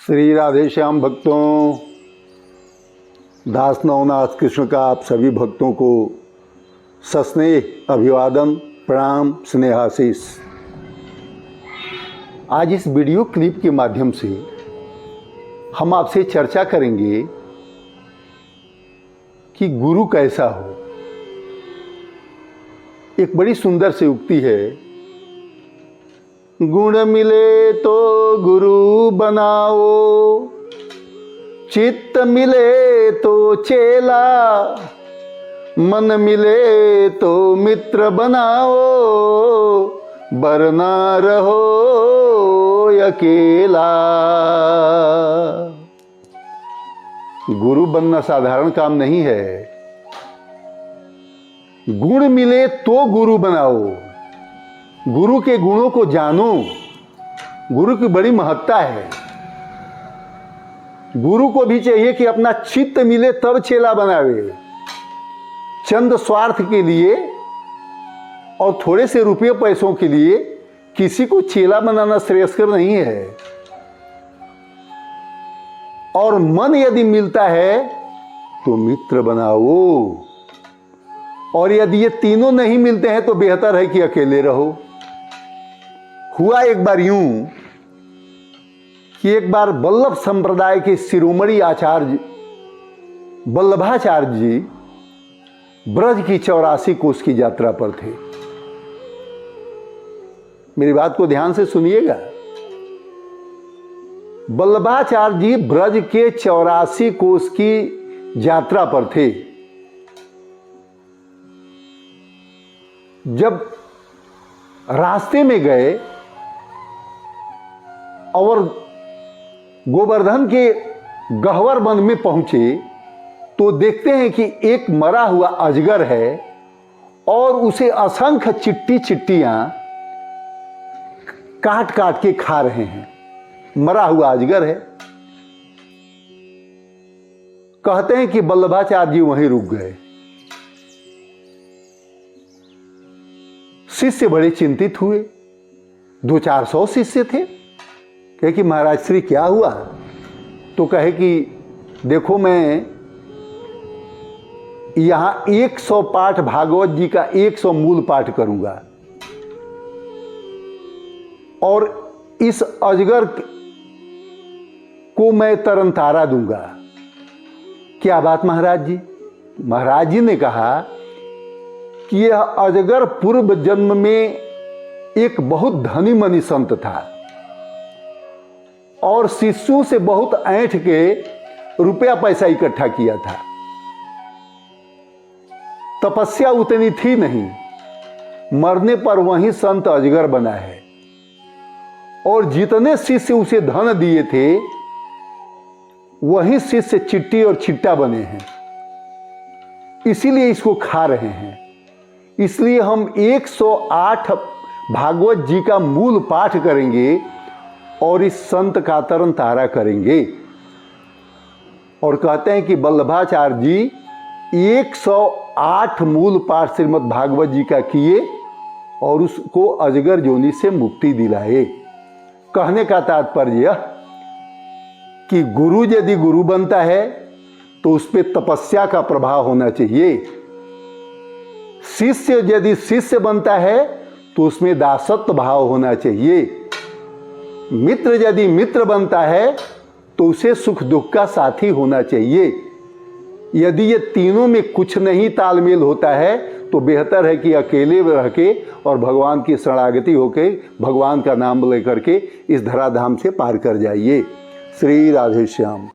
श्री राधे श्याम भक्तों, दास नवनाथ कृष्ण का आप सभी भक्तों को सस्नेह अभिवादन, प्रणाम, स्नेहाशीष। आज इस वीडियो क्लिप के माध्यम से हम आपसे चर्चा करेंगे कि गुरु कैसा हो। एक बड़ी सुंदर सी उक्ति है, गुण मिले तो गुरु बनाओ, चित्त मिले तो चेला, मन मिले तो मित्र बनाओ, वरना रहो अकेला। गुरु बनना साधारण काम नहीं है। गुण मिले तो गुरु बनाओ, गुरु के गुणों को जानो। गुरु की बड़ी महत्ता है। गुरु को भी चाहिए कि अपना चित्त मिले तब चेला बनावे। चंद स्वार्थ के लिए और थोड़े से रुपये पैसों के लिए किसी को चेला बनाना श्रेयस्कर नहीं है। और मन यदि मिलता है तो मित्र बनाओ, और यदि ये तीनों नहीं मिलते हैं तो बेहतर है कि अकेले रहो। हुआ एक बार यूं कि एक बार वल्लभ संप्रदाय के शिरोमणि आचार्य वल्लभाचार्य जी ब्रज की 84 कोस की यात्रा पर थे। मेरी बात को ध्यान से सुनिएगा। वल्लभाचार्य जी ब्रज के 84 कोस की यात्रा पर थे। जब रास्ते में गए और गोवर्धन के गह्वर वन में पहुंचे तो देखते हैं कि एक मरा हुआ अजगर है और उसे असंख्य चिट्टियां काट काट के खा रहे हैं। मरा हुआ अजगर है। कहते हैं कि वल्लभाचार्य जी वहीं रुक गए। शिष्य बड़े चिंतित हुए। 200-400 शिष्य थे। कहे कि महाराज श्री क्या हुआ? तो कहे कि देखो, मैं यहां 100 पाठ भागवत जी का 100 मूल पाठ करूंगा और इस अजगर को मैं तरन तारा दूंगा। क्या बात महाराज जी? महाराज जी ने कहा कि यह अजगर पूर्व जन्म में एक बहुत धनी मनी संत था और शिष्यों से बहुत ऐंठ के रुपया पैसा इकट्ठा किया था। तपस्या उतनी थी नहीं, मरने पर वही संत अजगर बना है और जितने शिष्य उसे धन दिए थे वही शिष्य चिट्टी और चिट्टा बने हैं। इसीलिए इसको खा रहे हैं। इसलिए हम 108 भागवत जी का मूल पाठ करेंगे और इस संत का तरन तारा करेंगे। और कहते हैं कि वल्लभाचार्य जी 108 मूल पाठ श्रीमद् भागवत जी का किए और उसको अजगर जोनी से मुक्ति दिलाए। कहने का तात्पर्य यह कि गुरु यदि गुरु बनता है तो उस पर तपस्या का प्रभाव होना चाहिए। शिष्य यदि शिष्य बनता है तो उसमें दासत्व भाव होना चाहिए। मित्र यदि मित्र बनता है तो उसे सुख दुख का साथी होना चाहिए। यदि ये तीनों में कुछ नहीं तालमेल होता है तो बेहतर है कि अकेले रह के और भगवान की शरणागति होके भगवान का नाम लेकर के इस धराधाम से पार कर जाइए। श्री राधे श्याम।